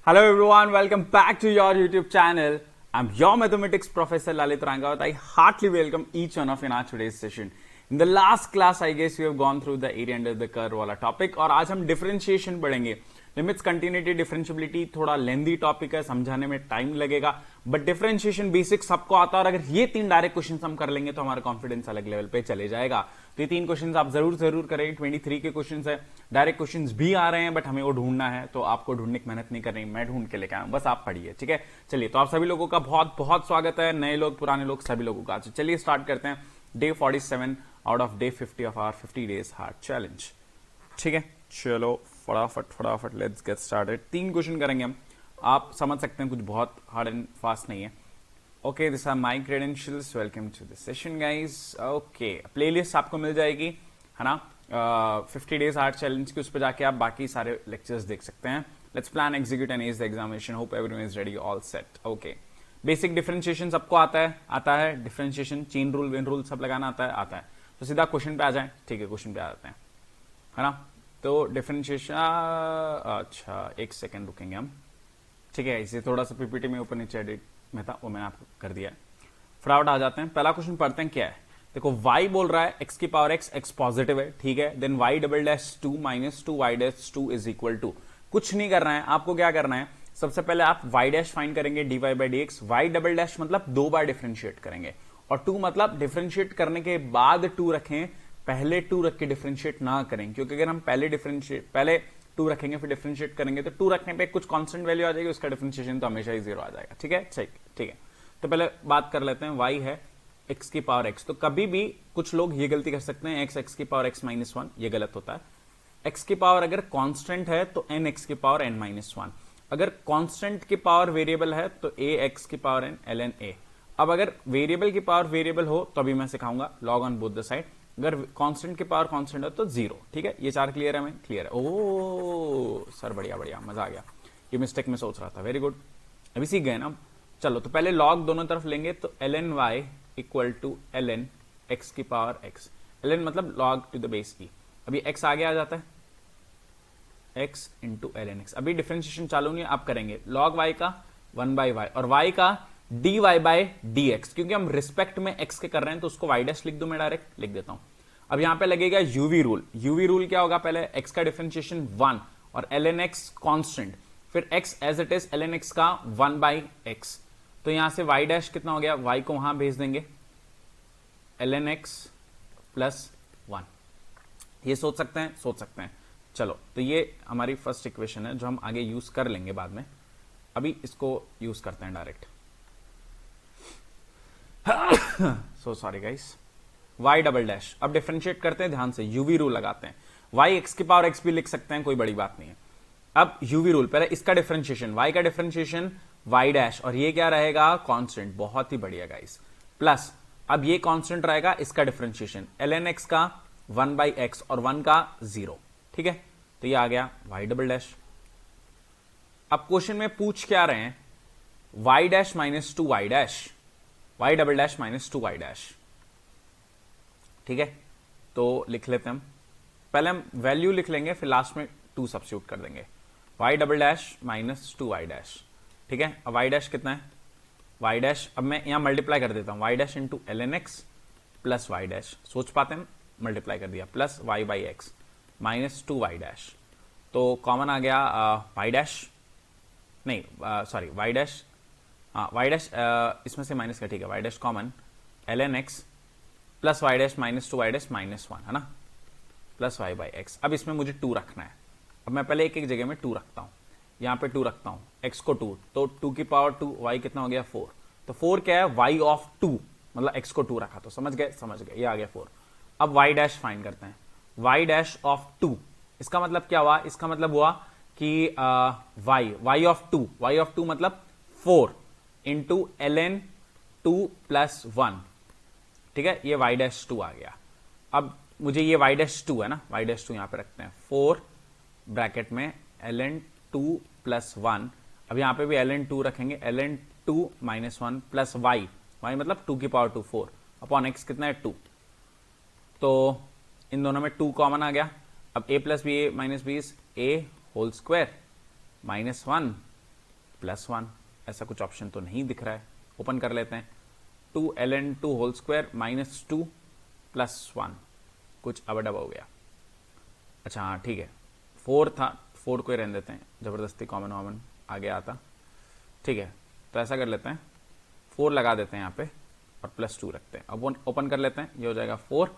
Hello everyone, welcome back to your YouTube channel. I'm your mathematics professor Lalit Rangavat. I heartily welcome each one of you in our today's session. In the last class, I guess we have gone through the area under the curve वाला topic और आज हम differentiation पढ़ेंगे. Limits, continuity, differentiability थोड़ा लेंदी topic है, समझाने में time लगेगा, बट डिफरेंशिएशन बेसिक सबको आता है और अगर ये तीन डायरेक्ट क्वेश्चन हम कर लेंगे तो हमारा कॉन्फिडेंस अलग लेवल पे चले जाएगा. तो ये तीन क्वेश्चन आप जरूर करें. 23 के क्वेश्चन है, डायरेक्ट क्वेश्चन भी आ रहे हैं बट हमें वो ढूंढना है, तो आपको ढूंढने की मेहनत नहीं करनी, मैं ढूंढ के लेके आया हूं, बस आप पढ़िए. ठीक है, चलिए. तो आप सभी लोगों का बहुत बहुत स्वागत है, नए लोग पुराने लोग सभी लोगों का. चलिए स्टार्ट करते हैं. Day 47 out of day 50 of our 50 days hard challenge. ठीक है, चलो फटाफट लेट्स गेट स्टार्टेड. 3 क्वेश्चन करेंगे हम. आप समझ सकते हैं कुछ बहुत हार्ड एंड फास्ट नहीं है. Okay, this are my credentials. Welcome to this session guys. Okay, playlist आपको मिल जाएगी, है ना, 50 डेज हार्ड चैलेंज की. उस पर जाके आप बाकी सारे लेक्चर्स देख सकते हैं. Let's plan, execute and ace the examination. Hope everyone is ready, all set. Okay, basic differentiation सबको आता है. Differentiation, chain rule, win rule सब लगाना आता है. तो सीधा क्वेश्चन पे आ जाए. ठीक है, क्वेश्चन पे आ जाते हैं, है ना. तो डिफरेंशिएशन, अच्छा एक सेकेंड रुकेंगे हम. ठीक है, इसे थोड़ा सा पीपीटी में ऊपर नीचे एडिट में था, वो मैंने आपको कर दिया है. फटाफट आ जाते हैं. पहला क्वेश्चन पढ़ते हैं. क्या है, देखो y बोल रहा है x की पावर x पॉजिटिव है. ठीक है, then y double dash 2 minus 2 y dash 2 is equal to. कुछ नहीं करना है आपको. क्या करना है, सबसे पहले आप y डैश फाइंड करेंगे dy by dx. y double dash मतलब 2 बार डिफरेंशिएट करेंगे और 2 मतलब डिफरेंशिएट करने के बाद 2 रखें, पहले 2 रख के डिफरेंशिएट ना करें, क्योंकि अगर हम पहले 2 रखेंगे फिर डिफरेंशिएट करेंगे तो 2 रखने पे कुछ कांस्टेंट वैल्यू आ जाएगी, उसका डिफरेंशिएशन तो हमेशा ही 0 आ जाएगा. ठीक है, ठीक है. तो पहले बात कर लेते हैं. y है x की पावर x. तो कभी भी कुछ लोग ये गलती कर सकते हैं, x की पावर x माइनस 1, ये गलत होता है. x की पावर अगर कांस्टेंट है तो n x की पावर n माइनस 1. अगर कांस्टेंट की पावर वेरिएबल है तो a x की पावर n ln a. अब अगर वेरिएबल की पावर वेरिएबल हो तो अभी मैं सिखाऊंगा log on both the side. अगर कांस्टेंट की पावर कांस्टेंट है तो 0. ठीक है, ये 4 क्लियर है, मैं क्लियर है. ओ सर, बढ़िया, मजा आ गया. ये मिस्टेक में सोच रहा था. वेरी गुड, अभी सीख गए ना. चलो, तो पहले लॉग दोनों तरफ लेंगे तो ln y equal to ln x की पावर x. ln मतलब log to the base e. अभी x आगे आ जाता है, x इंटू ln x. अभी डिफरेंशिएशन चालू नहीं, आप करेंगे लॉग y का 1 बाई y और y का dy बाई dx. क्योंकि हम रिस्पेक्ट में x के कर रहे हैं तो उसको y डैश लिख दो, मैं डायरेक्ट लिख देता हूं. अब यहां पे लगेगा यूवी रूल. यूवी रूल क्या होगा, पहले x का डिफरेंशिएशन 1 और ln x कांस्टेंट, फिर x as it is ln x का 1 बाई x. तो यहां से y डैश कितना हो गया, y को वहां भेज देंगे ln x प्लस 1. ये सोच सकते हैं. चलो, तो ये हमारी फर्स्ट इक्वेशन है जो हम आगे यूज कर लेंगे बाद में. अभी इसको यूज करते हैं direct. So sorry guys. y double dash, अब डिफरेंशिएट करते हैं, ध्यान से यूवी रूल लगाते हैं. y x की पावर x भी लिख सकते हैं, कोई बड़ी बात नहीं है. अब यूवी रूल, पहले इसका डिफरेंशिएशन, y का डिफरेंशिएशन y डैश और ये क्या रहेगा, कांस्टेंट. बहुत ही बढ़िया गाइस. प्लस अब ये कांस्टेंट रहेगा, इसका डिफरेंशिएशन ln x का 1 बाई x और 1 का 0. ठीक है, तो ये आ गया y डबल डैश. अब क्वेश्चन में पूछ क्या रहे हैं, y dash minus 2 y dash, y double dash minus 2 y dash. ठीक है, तो लिख लेते हैं हम. पहले हम वैल्यू लिख लेंगे, फिर लास्ट में 2 सब्स्टिट्यूट कर देंगे. y double dash minus 2 y dash. ठीक है, अब y डैश कितना है, y डैश अब मैं यहां मल्टीप्लाई कर देता हूं, y dash into ln x plus y dash. सोच पाते हैं, मल्टीप्लाई कर दिया, plus y by x minus 2 y dash. तो कॉमन आ गया y डैश, नहीं sorry y dash, y dash इसमें से माइनस का. ठीक है, y dash common ln x plus y dash minus 2 y dash minus 1, है ना, प्लस y बाई एक्स. अब इसमें मुझे 2 रखना है. अब मैं पहले एक जगह में 2 रखता हूं, यहां पे 2 रखता हूं, x को 2, तो 2 की पावर 2, y कितना हो गया 4. तो 4 क्या है, y ऑफ 2, मतलब x को 2 रखा, तो समझ गए, ये आ गया 4. अब y डैश फाइंड करते हैं, y डैश ऑफ 2. इसका मतलब क्या हुआ, इसका मतलब हुआ कि y ऑफ 2 मतलब 4 इंटू ln 2 प्लस 1. ठीक है, ये y डैश 2 आ गया. अब मुझे ये y डैश 2 है ना, y डैश 2 यहां पे रखते हैं, 4 ब्रैकेट में ln 2 प्लस 1. अब यहां पे भी ln 2 रखेंगे, ln 2 माइनस 1 प्लस y मतलब 2 की पावर 2 4 अपॉन x कितना है 2. तो इन दोनों में 2 कॉमन आ गया. अब a plus B A minus B a whole square minus 1 +1, ऐसा कुछ ऑप्शन तो नहीं दिख रहा है। ओपन कर लेते हैं, 2ln2 whole square minus 2 plus 1, कुछ अब डब हो गया। अच्छा हाँ ठीक है, 4 था, 4 को ही रहने देते हैं, जबरदस्ती कॉमन वॉमन आ गया आता। ठीक है, तो ऐसा कर लेते हैं, 4 लगा देते हैं यहाँ पे और +2 रखते हैं। अब ओपन कर लेते हैं, ये हो जाएगा 4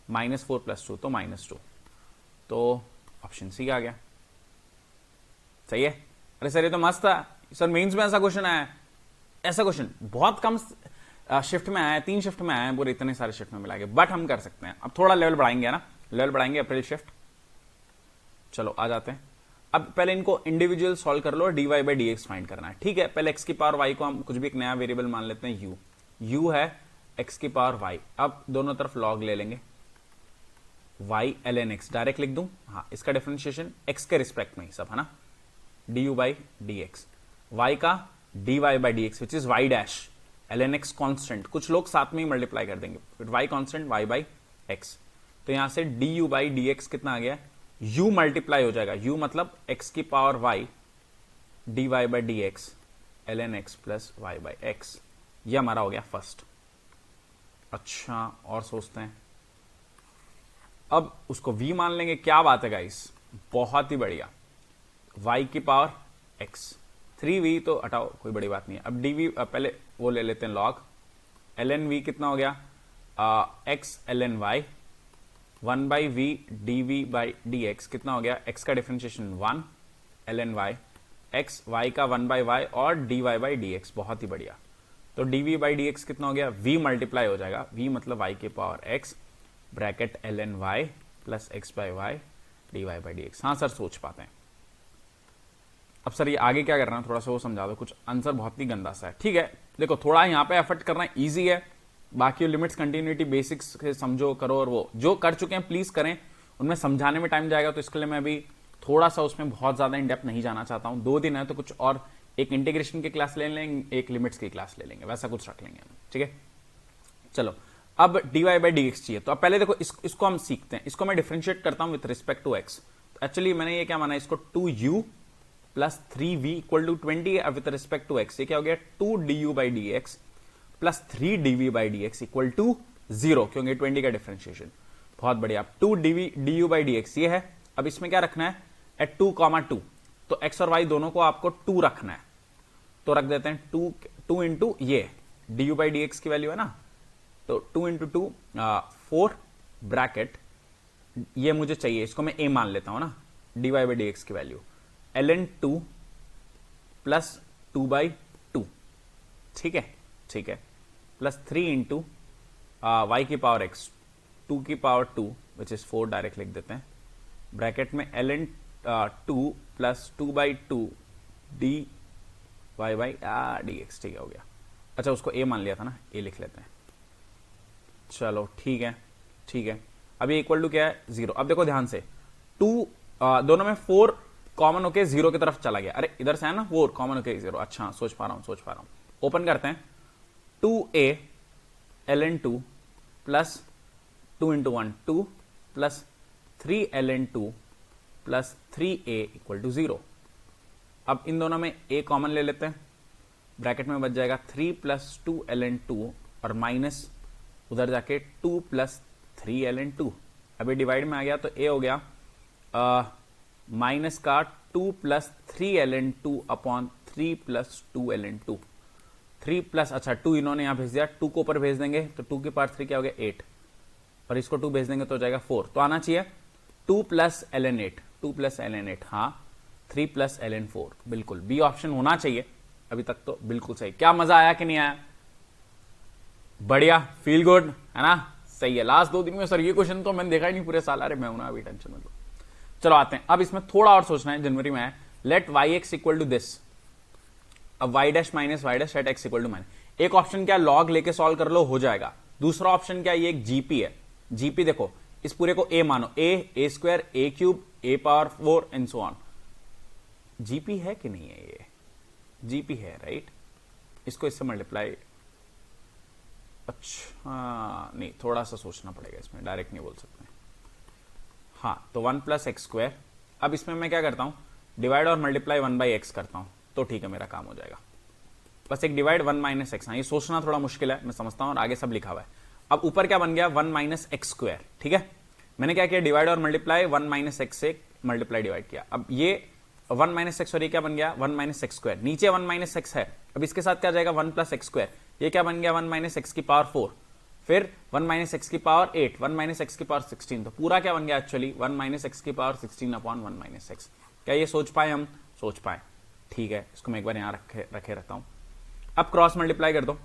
-4 + 2 तो -2, तो ऑप्शन सी आ गया। सही है। अरे सर ये तो मस्त था सर, मेंस में ऐसा क्वेश्चन आया है। ऐसा क्वेश्चन बहुत कम शिफ्ट में आया है, 3 शिफ्ट में आया है, पूरे इतने सारे शिफ्ट में मिला के, बट हम कर सकते हैं। अब थोड़ा लेवल बढ़ाएंगे ना, लेवल बढ़ाएंगे अप्रैल शिफ्ट। चलो आ जाते हैं। अब पहले इनको इंडिविजुअल सॉल्व कर लो, dy/dx फाइंड करना है। ठीक है, पहले x की पावर y को हम कुछ भी एक नया वेरिएबल मान लेते हैं, u है x की पावर y। अब दोनों तरफ log ले लेंगे, y ln x डायरेक्ट लिख दूं। हाँ, इसका डिफरेंशिएशन x के रिस्पेक्ट में ही सब है ना, du/dx, y का dy/dx which is y dash, ln x constant, कुछ लोग साथ में ही मल्टीप्लाई कर देंगे, फिर y कांस्टेंट y/x। तो यहां से du/dx कितना आ गया, u मल्टीप्लाई हो जाएगा, u मतलब x की power y dy/dx ln x plus y/x। ये हमारा हो गया फर्स्ट। अच्छा और सोचते हैं, अब उसको v मान लेंगे। क्या बात है गाइस, बहुत ही बढ़िया। y की पावर x, 3v तो हटाओ, कोई बड़ी बात नहीं है। अब dv पहले वो ले लेते हैं log, ln v कितना हो गया, x ln y, 1/v dv/dx कितना हो गया, x का differentiation 1 ln y, x y का 1/y और dy/dx। बहुत ही बढ़िया। तो dv/dx कितना हो गया, v मल्टीप्लाई हो जाएगा, v मतलब y की power x bracket ln y plus x/y dy/dx। हाँ सर सोच पाते हैं। अब सर ये आगे क्या करना है, थोड़ा सा वो समझा दो, कुछ आंसर बहुत ही गंदा सा है। ठीक है, देखो थोड़ा यहाँ पे एफर्ट करना इजी है, बाकी लिमिट्स कंटिन्यूटी बेसिक्स से समझो करो, और वो जो कर चुके हैं प्लीज करें, उनमें समझाने में टाइम जाएगा, तो इसके लिए मैं अभी थोड़ा सा उसमें बहुत ज्यादा इन डेप्थ नहीं जाना चाहता हूं। 2 दिन है तो कुछ और, एक इंटीग्रेशन की क्लास ले लेंगे, एक लिमिट्स की क्लास ले लेंगे, वैसा कुछ रख लेंगे हम। ठीक है, चलो अब dy/dx चाहिए, तो अब पहले देखो इसको हम सीखते हैं। इसको मैं डिफरेंशिएट करता हूं विथ रिस्पेक्ट टू x। तो एक्चुअली मैंने ये क्या माना, इसको 2u plus 3v equal to 20 with respect to x। ये क्या हो गया, 2du/dx plus 3dv/dx equal to 0, क्योंकि 20 का डिफरेंशिएशन। बहुत बढ़िया। 2du/dx ये है। अब इसमें क्या रखना है, एट 2, 2, तो x और y दोनों को आपको 2 रखना है, तो रख देते हैं 2 इंटू ये du/dx की वैल्यू है ना, तो 2 इंटू 2 4 ब्रैकेट, ये मुझे चाहिए, इसको मैं a मान लेता हूं ना, dy/dx की वैल्यू ln 2 प्लस 2/2। ठीक है, ठीक है, प्लस 3 इंटू y की पावर x, 2 की पावर 2 विच इज 4 डायरेक्ट लिख देते हैं, ब्रैकेट में ln 2 प्लस 2/2 dy/dx। ठीक है, हो गया। अच्छा उसको a मान लिया था ना, a लिख लेते हैं। चलो ठीक है, ठीक है। अब ये इक्वल टू क्या है, 0। अब देखो ध्यान से, 2 दोनों में 4 कॉमन होके 0 की तरफ चला गया। अरे इधर से है ना 4 कॉमन होके 0। अच्छा सोच पा रहा हूं। ओपन करते हैं, 2a ln 2 plus 2 into 1 2 plus 3 ln 2 plus 3a equal to 0। अब इन दोनों में a कॉमन ले लेते हैं, ब्रैकेट में बच जाएगा 3 प्लस 2 ln 2 और माइनस उधर जाके 2 प्लस 3 ln 2। अभी डिवाइड में आ गया तो a हो गया माइनस का 2 plus 3 ln 2 upon 3 plus 2 ln 2। 3 plus, अच्छा 2 इन्होंने यहां भेज दिया, 2 को ऊपर भेज देंगे तो 2 की पावर 3 क्या हो गया 8, और इसको 2 भेज देंगे तो हो जाएगा 4। तो आना चाहिए 2 प्लस ln 8, 2 प्लस ln 8, हाँ 3 प्लस ln 4, बिल्कुल बी ऑप्शन होना चाहिए। अभी तक तो बिल्कुल सही। क्या मजा आया कि नहीं आया, बढ़िया, फील गुड है ना, सही है। लास्ट 2 दिन में सर ये क्वेश्चन तो मैंने देखा ही नहीं पूरे साल। अरे मैं हूं ना, अभी टेंशन मत लो। चलो आते हैं, अब इसमें थोड़ा और सोचना है, जनवरी में है, let yx equal to this. अब y dash minus y dash at x equal to minus. एक ऑप्शन क्या, लॉग लेके सॉल्व कर लो, हो जाएगा। दूसरा ऑप्शन क्या, ये एक जीपी है। जीपी देखो, इस पूरे को a मानो, a square a cube a power 4 and so on. GP है कि नहीं है, ये जीपी है राइट। इसको इससे मल्टीप्लाई, अच्छा नहीं, थोड़ा सा सोचना पड़ेगा इसमें, डायरेक्ट नहीं बोल सकते। हाँ तो 1 प्लस एक्स स्क्वायर। अब इसमें मैं क्या करता हूं, डिवाइड और मल्टीप्लाई 1/x करता हूं, तो ठीक है, मेरा काम हो जाएगा। बस एक डिवाइड 1 माइनस एक्स, ये सोचना थोड़ा मुश्किल है, मैं समझता हूं, और आगे सब लिखा हुआ है। अब ऊपर क्या बन गया, 1 माइनस एक्स स्क्वायर, ठीक है। मैंने क्या किया, डिवाइड और मल्टीप्लाई 1 माइनस एक्स से मल्टीप्लाई डिवाइड किया। अब ये 1 माइनस एक्स और ये क्या बन गया 1 माइनस एक्स स्क्वायर, नीचे 1 माइनस एक्स है, अब इसके साथ क्या जाएगा 1 प्लस एक्स स्क्वायर, ये क्या बन गया 1 माइनस एक्स की पावर 4, फिर 1 माइनस एक्स की पावर 8, 1 माइनस एक्स की पावर 16, तो पूरा क्या बन गया एक्चुअली 1 माइनस एक्स की पावर 16 अपॉन 1 माइनस एक्स। क्या ये सोच पाए हम, सोच पाए, ठीक है, इसको मैं एक बार यहां रखे रहता हूं। अब क्रॉस मल्टीप्लाई कर दो,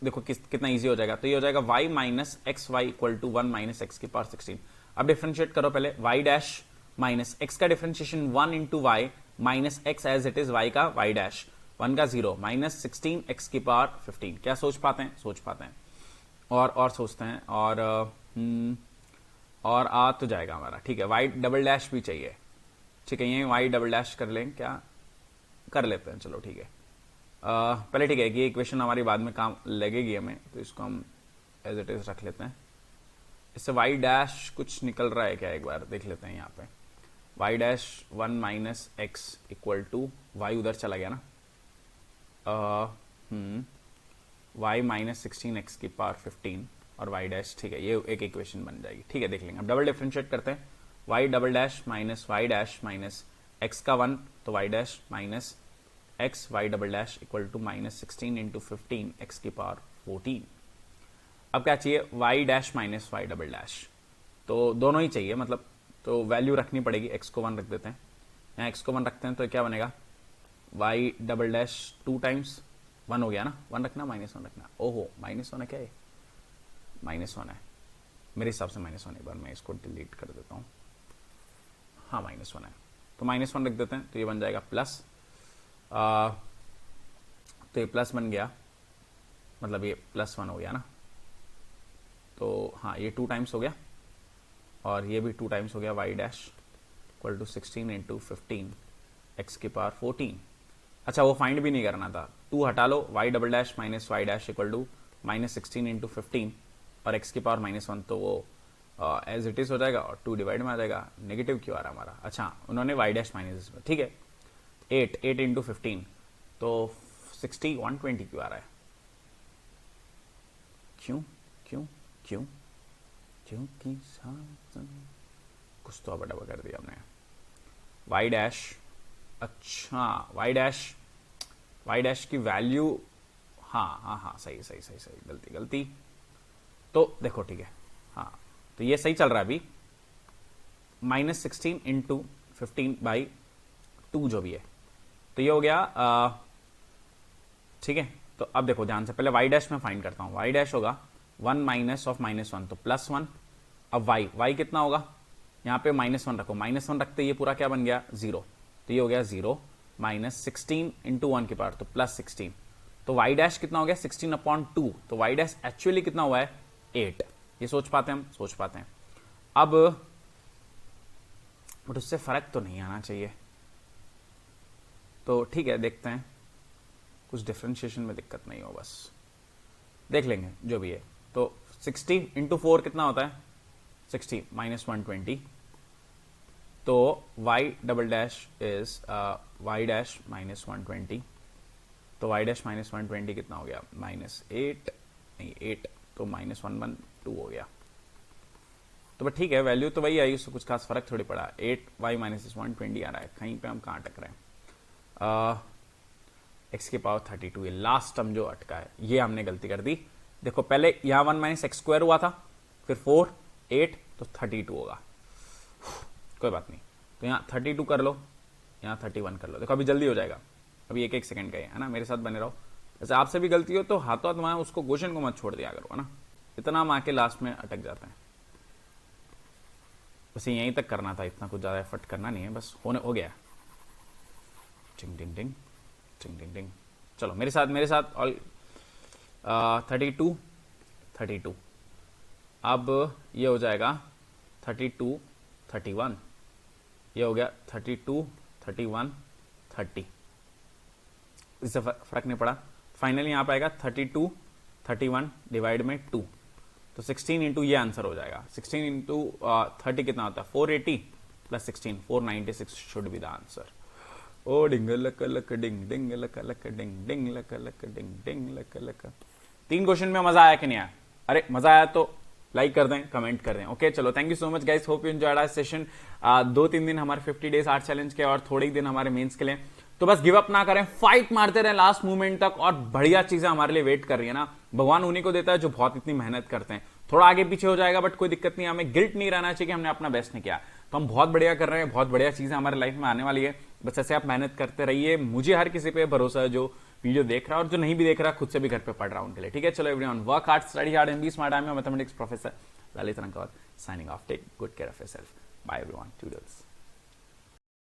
देखो कितना इजी हो जाएगा, तो ये हो जाएगा y minus x y equal to 1 minus x की पावर 16। अब डिफरेंशिएट करो पहले, y डैश माइनस एक्स का differentiation 1 into y minus x as it is y का y डैश 1 का 0 माइनस 16 एक्स की पावर 15। क्या सोच पाते हैं, सोच पाते हैं, और सोचते हैं, और आ तो जाएगा हमारा, ठीक है। y डबल डैश भी चाहिए, ठीक है, ये y डबल डैश कर लें, क्या कर लेते हैं, चलो ठीक है। पहले ठीक है कि इक्वेशन हमारी बाद में काम लगेगी हमें, तो इसको हम एज इट इज रख लेते हैं। इससे y डैश कुछ निकल रहा है क्या, एक बार देख लेते हैं यहाँ पे। y dash 1 minus x equal to y उधर चला गया ना, y माइनस 16 एक्स की पावर 15 और y डैश, ठीक है, ये एक इक्वेशन बन जाएगी, ठीक है, देख लेंगे। अब डबल डिफरेंशिएट करते हैं, y double dash minus y dash minus x का 1, तो y dash minus x y double dash equal to minus 16 into 15 x की पावर 14। अब क्या चाहिए, y dash minus y double dash, तो दोनों ही चाहिए, मतलब तो वैल्यू रखनी पड़ेगी। एक्स को 1 रख देते हैं, यहाँ एक्स को 1 रखते हैं, तो क्या बनेगा वाई डबल डैश 2 टाइम्स 1 हो गया ना, 1 रखना माइनस 1 रखना, ओहो माइनस 1 है क्या, ये माइनस 1 है मेरे हिसाब से, माइनस 1, एक बार मैं इसको डिलीट कर देता हूँ, हाँ माइनस 1 है, तो माइनस 1 रख देते हैं, तो ये बन जाएगा प्लस, तो ये प्लस बन गया, मतलब ये प्लस 1 हो गया ना, तो हाँ ये 2 टाइम्स हो गया, और ये भी 2 टाइम्स हो गया, y dash equal to 16 into 15 x की पावर 14। अच्छा वो फाइंड भी नहीं करना था, 2 हटा लो, y double dash minus y dash equal to minus 16 into 15 और एक्स की पावर -1, तो वो एज इट इज हो जाएगा, और 2 डिवाइड में आ जाएगा। नेगेटिव क्यों आ रहा हमारा, अच्छा उन्होंने y डैश माइनस, ठीक है, 8 इंटू 15, तो 60 120 क्यों आ रहा है, क्यों क्यों क्यों क्योंकि कुछ तो अब डबल कर दिया हमने। y डैश, अच्छा y डैश की वैल्यू, हाँ सही, गलती, तो देखो ठीक है, हाँ तो ये सही चल रहा है अभी, माइनस 16 इंटू 15/2 जो भी है, तो ये हो गया, ठीक है। तो अब देखो ध्यान से, पहले y डैश में फाइंड करता हूं, y डैश होगा 1 माइनस ऑफ -1, तो +1। अब y कितना होगा, यहां पे -1 रखो, -1 रखते ये पूरा क्या बन गया 0, तो ये हो गया 0 माइनस 16 इंटू 1 की पावर, तो +16, तो y डैश कितना हो गया 16/2, तो y डैश एक्चुअली कितना हुआ है 8। ये सोच पाते हैं हम, सोच पाते हैं। अब बट उससे फर्क तो नहीं आना चाहिए, तो ठीक है देखते हैं, कुछ डिफरेंशिएशन में दिक्कत नहीं हो, बस देख लेंगे जो भी है। तो 60 इंटू 4 कितना होता है 60 माइनस 120, तो y double dash is y dash minus 120, तो y डैश माइनस 120 कितना हो गया -8, नहीं 8, तो -112 हो गया। तो बट ठीक है, वैल्यू तो वही आई, उससे कुछ खास फर्क थोड़ी पड़ा, 8y माइनस 120 आ रहा है, कहीं पे हम कहाँ अटक रहे हैं। एक्स की पावर 32, ये लास्ट टर्म जो अटका है, ये हमने गलती कर दी। देखो पहले यहाँ 1 माइनस एक्स स्क्वायर हुआ था, फिर 4 8, तो 32 होगा, कोई बात नहीं, तो यहाँ 32 कर लो, यहाँ 31 कर लो, देखो अभी जल्दी हो जाएगा, अभी 1-1 सेकंड का है ना, मेरे साथ बने रहो। वैसे आपसे भी गलती हो तो हाथों हाथ वहां उसको क्वेश्चन को मत छोड़ दिया करो, है ना, इतना हम आके लास्ट में अटक जाते हैं। बस यहीं तक करना था, इतना कुछ ज्यादा एफर्ट करना नहीं है, बस हो गया। टिंग टिंग टिंग टिंग टिंग टिंग, चलो मेरे साथ ऑल 32 अब ये हो जाएगा 32 31, ये हो गया 32 31 30, इससे फर्क नहीं पड़ा। फाइनली यहाँ पे आएगा 32 31 डिवाइड में 2, तो 16 इंटू ये आंसर हो जाएगा, 16 इंटू 30 कितना होता है 480 plus 16 496 should be the answer. ओ डिंग लक लक डिंग डिंग लक लक डिंग डिंग लक लक डिंग डिंग लक लक। 3 क्वेश्चन में मजा आया कि नहीं आया? अरे मजा आया तो लाइक कर दें, कमेंट कर दें। ओके चलो, thank you so much guys, hope you enjoyed our session. 2-3 दिन हमारे 50 डेज आर्ट चैलेंज के और थोड़े ही दिन हमारे मेंस के लिए। तो बस गिव अप ना करें, फाइट मारते रहें लास्ट मोमेंट तक, और बढ़िया चीजें हमारे लिए वेट कर रही है ना। भगवान उन्हीं को देता है जो बहुत इतनी मेहनत करते हैं। थोड़ा आगे पीछे हो जाएगा बट कोई दिक्कत नहीं, हमें गिल्ट नहीं रहना चाहिए कि हमने अपना बेस्ट नहीं किया। तो हम बहुत बढ़िया कर रहे हैं, बहुत बढ़िया चीजें हमारे लाइफ में आने वाली है। बस ऐसे आप मेहनत करते रहिए। मुझे हर किसी पे भरोसा है जो वीडियो देख रहा है और जो नहीं भी देख रहा, खुद से भी घर पे पढ़ रहा हूं उनके लिए। ठीक है चलो everyone, work hard, study hard and be smart. I am mathematics professor Lalit Rangawat, signing off. Take good care of yourself. Bye everyone, toodles.